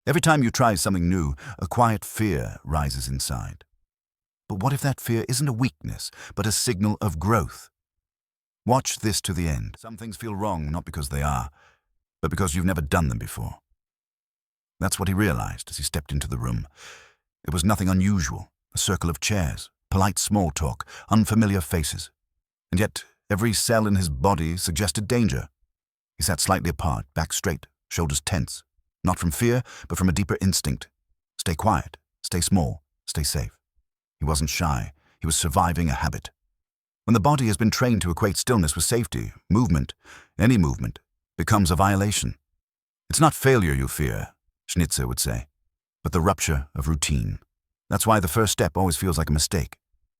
Every time you try something new, a quiet fear rises inside. But what if that fear isn't a weakness, but a signal of growth? Watch this to the end. Some things feel wrong not because they are, but because you've never done them before. That's what he realized as he stepped into the room. It was nothing unusual, a circle of chairs, polite small talk, unfamiliar faces. And yet, every cell in his body suggested danger. He sat slightly apart, back straight, shoulders tense, not from fear, but from a deeper instinct. Stay quiet, stay small, stay safe. He wasn't shy. He was surviving a habit. When the body has been trained to equate stillness with safety, movement, any movement, becomes a violation. It's not failure you fear, Schnitze would say, but the rupture of routine. That's why the first step always feels like a mistake.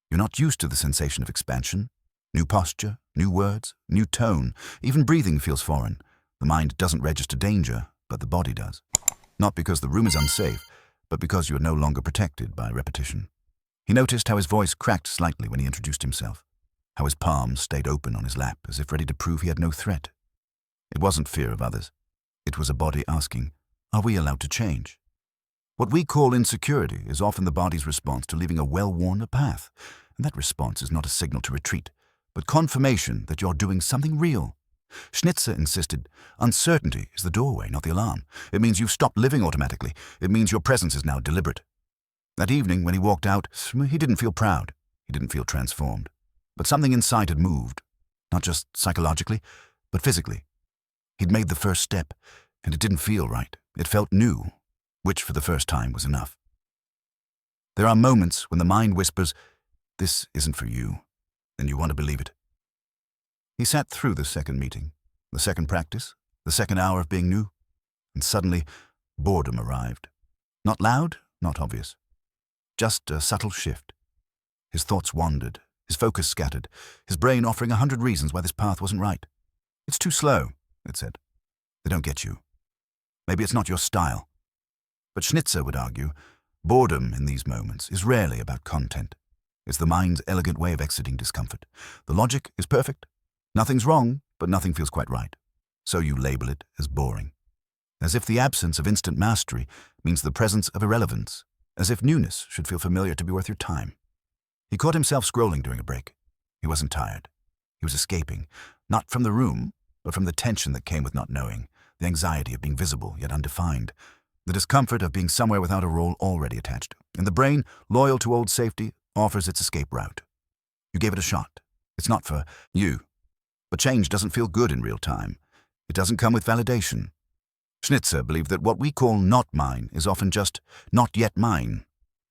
You're not used to the sensation of expansion. New posture, new words, new tone. Even breathing feels foreign. The mind doesn't register danger, but the body does. Not because the room is unsafe, but because you are no longer protected by repetition. He noticed how his voice cracked slightly when he introduced himself, how his palms stayed open on his lap as if ready to prove he had no threat. It wasn't fear of others. It was a body asking, are we allowed to change? What we call insecurity is often the body's response to leaving a well-worn path, and that response is not a signal to retreat, but confirmation that you're doing something real. Schnitze insisted, uncertainty is the doorway, not the alarm. It means you've stopped living automatically. It means your presence is now deliberate. That evening, when he walked out, he didn't feel proud. He didn't feel transformed. But something inside had moved, not just psychologically, but physically. He'd made the first step, and it didn't feel right. It felt new, which for the first time was enough. There are moments when the mind whispers, this isn't for you, and you want to believe it. He sat through the second meeting, the second practice, the second hour of being new, and suddenly boredom arrived. Not loud, not obvious. Just a subtle shift. His thoughts wandered, his focus scattered, his brain offering 100 reasons why this path wasn't right. It's too slow, it said. They don't get you. Maybe it's not your style. But Schnitze would argue, boredom in these moments is rarely about content. It's the mind's elegant way of exiting discomfort. The logic is perfect. Nothing's wrong, but nothing feels quite right. So you label it as boring. As if the absence of instant mastery means the presence of irrelevance. As if newness should feel familiar to be worth your time. He caught himself scrolling during a break. He wasn't tired. He was escaping, not from the room, but from the tension that came with not knowing, the anxiety of being visible yet undefined, the discomfort of being somewhere without a role already attached. And the brain, loyal to old safety, offers its escape route. You gave it a shot. It's not for you. But change doesn't feel good in real time. It doesn't come with validation. Schnitze believed that what we call not mine is often just not yet mine.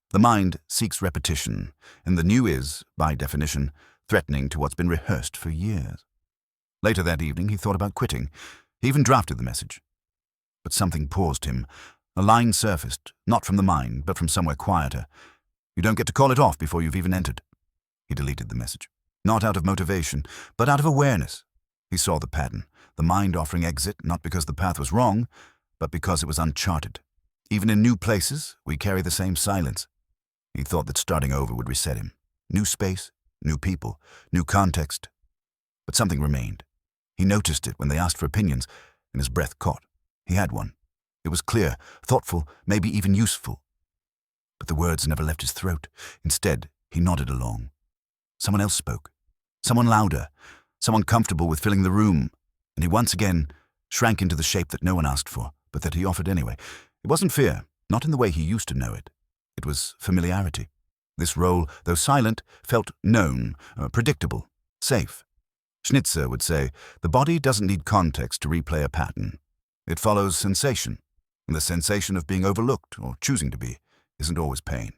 The mind seeks repetition, and the new is, by definition, threatening to what's been rehearsed for years. Later that evening, he thought about quitting. He even drafted the message. But something paused him. A line surfaced, not from the mind, but from somewhere quieter. You don't get to call it off before you've even entered. He deleted the message. Not out of motivation, but out of awareness. He saw the pattern, the mind offering exit not because the path was wrong, but because it was uncharted. Even in new places, we carry the same silence. He thought that starting over would reset him. New space, new people, new context. But something remained. He noticed it when they asked for opinions, and his breath caught. He had one. It was clear, thoughtful, maybe even useful. But the words never left his throat. Instead, he nodded along. Someone else spoke. Someone louder. Someone comfortable with filling the room. And he once again shrank into the shape that no one asked for, but that he offered anyway. It wasn't fear, not in the way he used to know it. It was familiarity. This role, though silent, felt known, predictable, safe. Schnitze would say, the body doesn't need context to replay a pattern. It follows sensation, and the sensation of being overlooked or choosing to be isn't always pain.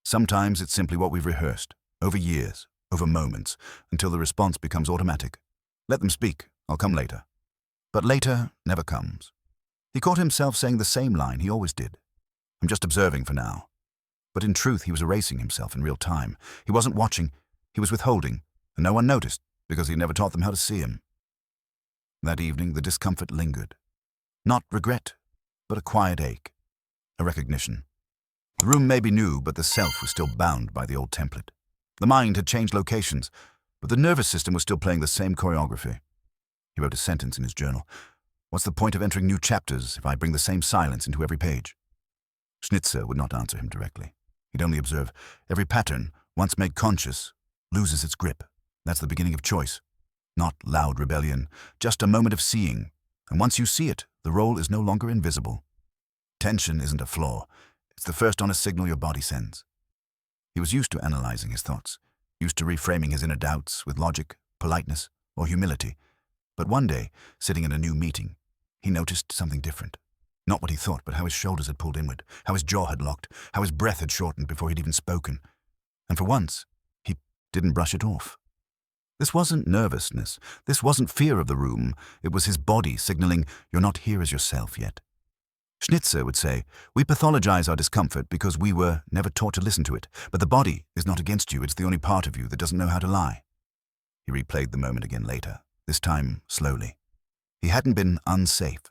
Sometimes it's simply what we've rehearsed, over years, over moments, until the response becomes automatic. Let them speak, I'll come later. But later never comes. He caught himself saying the same line he always did. I'm just observing for now. But in truth, he was erasing himself in real time. He wasn't watching, he was withholding, and no one noticed because he never taught them how to see him. That evening, the discomfort lingered. Not regret, but a quiet ache, a recognition. The room may be new, but the self was still bound by the old template. The mind had changed locations, but the nervous system was still playing the same choreography. He wrote a sentence in his journal. What's the point of entering new chapters if I bring the same silence into every page? Schnitze would not answer him directly. He'd only observe. Every pattern, once made conscious, loses its grip. That's the beginning of choice. Not loud rebellion, just a moment of seeing. And once you see it, the role is no longer invisible. Tension isn't a flaw. It's the first honest signal your body sends. He was used to analyzing his thoughts, used to reframing his inner doubts with logic, politeness, or humility. But one day, sitting in a new meeting, he noticed something different. Not what he thought, but how his shoulders had pulled inward, how his jaw had locked, how his breath had shortened before he'd even spoken. And for once, he didn't brush it off. This wasn't nervousness. This wasn't fear of the room. It was his body signaling, "You're not here as yourself yet." Schnitze would say, "We pathologize our discomfort because we were never taught to listen to it. But the body is not against you. It's the only part of you that doesn't know how to lie." He replayed the moment again later, this time slowly. He hadn't been unsafe.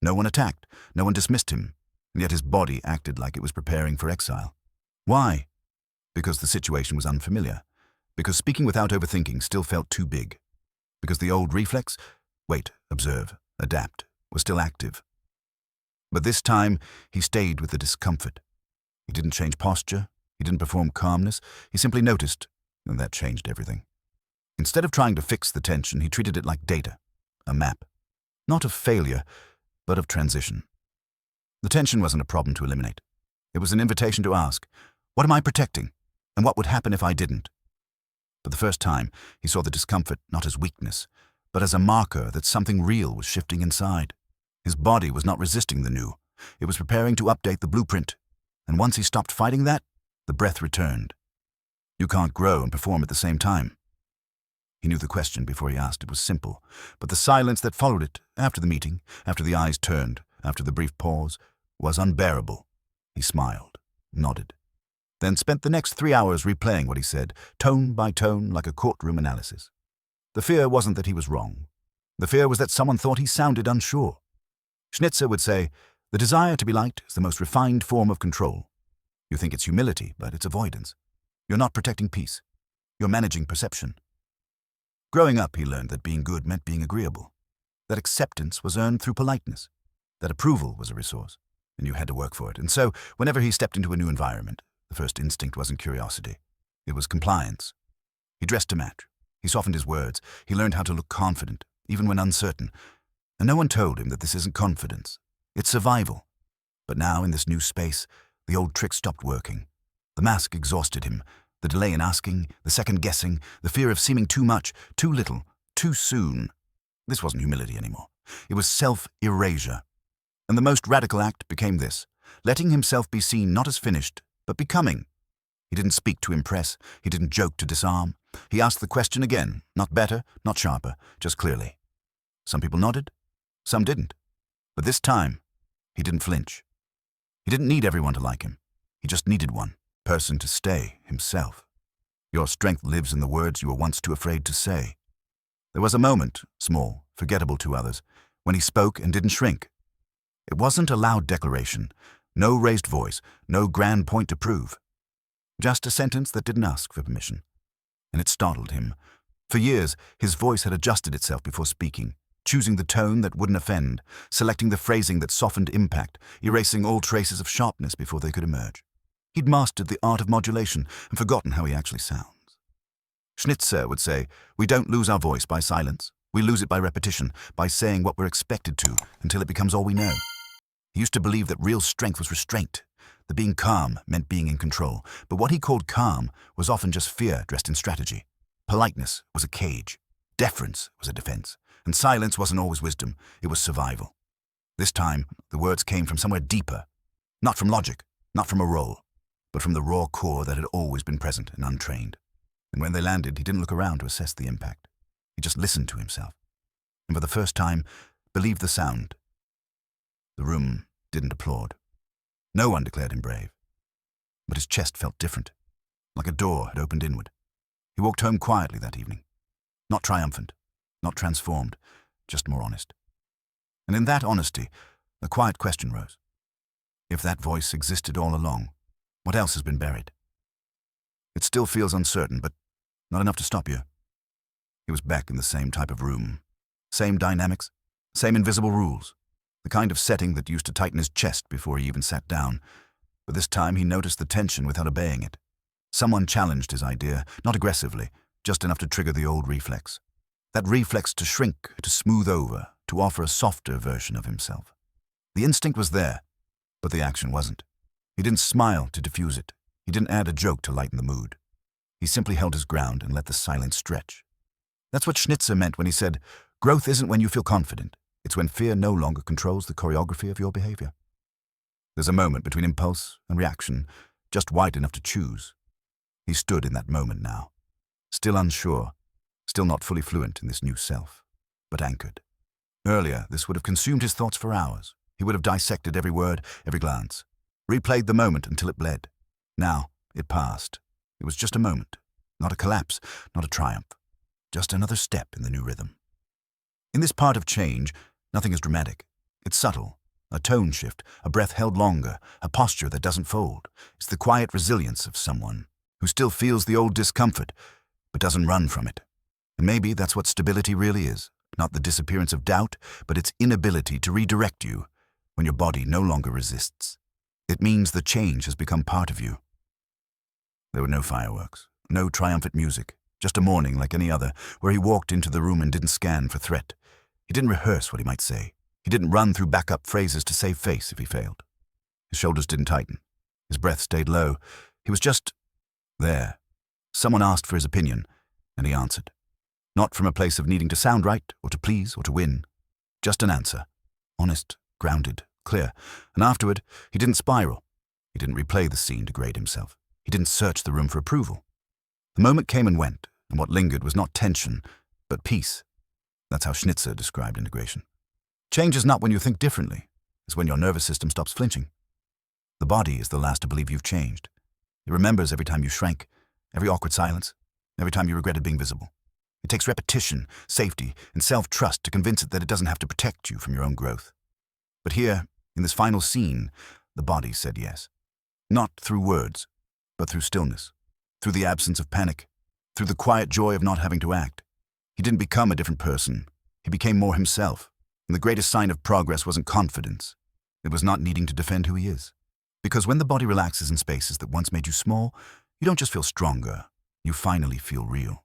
No one attacked, no one dismissed him, and yet his body acted like it was preparing for exile. Why? Because the situation was unfamiliar. Because speaking without overthinking still felt too big. Because the old reflex, wait, observe, adapt, was still active. But this time, he stayed with the discomfort. He didn't change posture, he didn't perform calmness, he simply noticed, and that changed everything. Instead of trying to fix the tension, he treated it like data, a map. Not of failure, but of transition. The tension wasn't a problem to eliminate. It was an invitation to ask, what am I protecting? And what would happen if I didn't? For the first time, he saw the discomfort not as weakness, but as a marker that something real was shifting inside. His body was not resisting the new. It was preparing to update the blueprint. And once he stopped fighting that, the breath returned. You can't grow and perform at the same time. He knew the question before he asked. It was simple. But the silence that followed it, after the meeting, after the eyes turned, after the brief pause, was unbearable. He smiled, nodded, then spent the next 3 hours replaying what he said, tone by tone, like a courtroom analysis. The fear wasn't that he was wrong. The fear was that someone thought he sounded unsure. Schnitze would say, the desire to be liked is the most refined form of control. You think it's humility, but it's avoidance. You're not protecting peace. You're managing perception. Growing up, he learned that being good meant being agreeable, that acceptance was earned through politeness, that approval was a resource, and you had to work for it. And so, whenever he stepped into a new environment, the first instinct wasn't curiosity. It was compliance. He dressed to match. He softened his words. He learned how to look confident, even when uncertain. And no one told him that this isn't confidence. It's survival. But now, in this new space, the old trick stopped working. The mask exhausted him. The delay in asking, the second-guessing, the fear of seeming too much, too little, too soon. This wasn't humility anymore. It was self-erasure. And the most radical act became this, letting himself be seen not as finished, but becoming. He didn't speak to impress. He didn't joke to disarm. He asked the question again, not better, not sharper, just clearly. Some people nodded. Some didn't. But this time, he didn't flinch. He didn't need everyone to like him. He just needed one person to stay himself. Your strength lives in the words you were once too afraid to say. There was a moment, small, forgettable to others, when he spoke and didn't shrink. It wasn't a loud declaration, no raised voice, no grand point to prove. Just a sentence that didn't ask for permission. And it startled him. For years, his voice had adjusted itself before speaking, choosing the tone that wouldn't offend, selecting the phrasing that softened impact, erasing all traces of sharpness before they could emerge. He'd mastered the art of modulation and forgotten how he actually sounds. Schnitze would say, we don't lose our voice by silence. We lose it by repetition, by saying what we're expected to until it becomes all we know. He used to believe that real strength was restraint, that being calm meant being in control. But what he called calm was often just fear dressed in strategy. Politeness was a cage. Deference was a defense. And silence wasn't always wisdom. It was survival. This time, the words came from somewhere deeper. Not from logic, not from a role, but from the raw core that had always been present and untrained. And when they landed, he didn't look around to assess the impact. He just listened to himself. And for the first time, believed the sound. The room didn't applaud. No one declared him brave. But his chest felt different, like a door had opened inward. He walked home quietly that evening. Not triumphant, not transformed, just more honest. And in that honesty, a quiet question rose. If that voice existed all along, what else has been buried? It still feels uncertain, but not enough to stop you. He was back in the same type of room. Same dynamics, same invisible rules. The kind of setting that used to tighten his chest before he even sat down. But this time he noticed the tension without obeying it. Someone challenged his idea, not aggressively, just enough to trigger the old reflex. That reflex to shrink, to smooth over, to offer a softer version of himself. The instinct was there, but the action wasn't. He didn't smile to diffuse it. He didn't add a joke to lighten the mood. He simply held his ground and let the silence stretch. That's what Schnitze meant when he said, "Growth isn't when you feel confident. It's when fear no longer controls the choreography of your behavior." There's a moment between impulse and reaction, just wide enough to choose. He stood in that moment now, still unsure, still not fully fluent in this new self, but anchored. Earlier, this would have consumed his thoughts for hours. He would have dissected every word, every glance, replayed the moment until it bled. Now, it passed. It was just a moment, not a collapse, not a triumph, just another step in the new rhythm. In this part of change, nothing is dramatic. It's subtle, a tone shift, a breath held longer, a posture that doesn't fold. It's the quiet resilience of someone who still feels the old discomfort, but doesn't run from it. And maybe that's what stability really is, not the disappearance of doubt, but its inability to redirect you when your body no longer resists. It means the change has become part of you. There were no fireworks, no triumphant music, just a morning like any other, where he walked into the room and didn't scan for threat. He didn't rehearse what he might say. He didn't run through backup phrases to save face if he failed. His shoulders didn't tighten. His breath stayed low. He was just there. Someone asked for his opinion, and he answered. Not from a place of needing to sound right, or to please, or to win. Just an answer. Honest, grounded, clear. And afterward, he didn't spiral. He didn't replay the scene to grade himself. He didn't search the room for approval. The moment came and went, and what lingered was not tension, but peace. That's how Schnitze described integration. Change is not when you think differently. It's when your nervous system stops flinching. The body is the last to believe you've changed. It remembers every time you shrank, every awkward silence, every time you regretted being visible. It takes repetition, safety, and self-trust to convince it that it doesn't have to protect you from your own growth. But here, in this final scene, the body said yes. Not through words, but through stillness, through the absence of panic, through the quiet joy of not having to act. He didn't become a different person. He became more himself. And the greatest sign of progress wasn't confidence. It was not needing to defend who he is. Because when the body relaxes in spaces that once made you small, you don't just feel stronger, you finally feel real.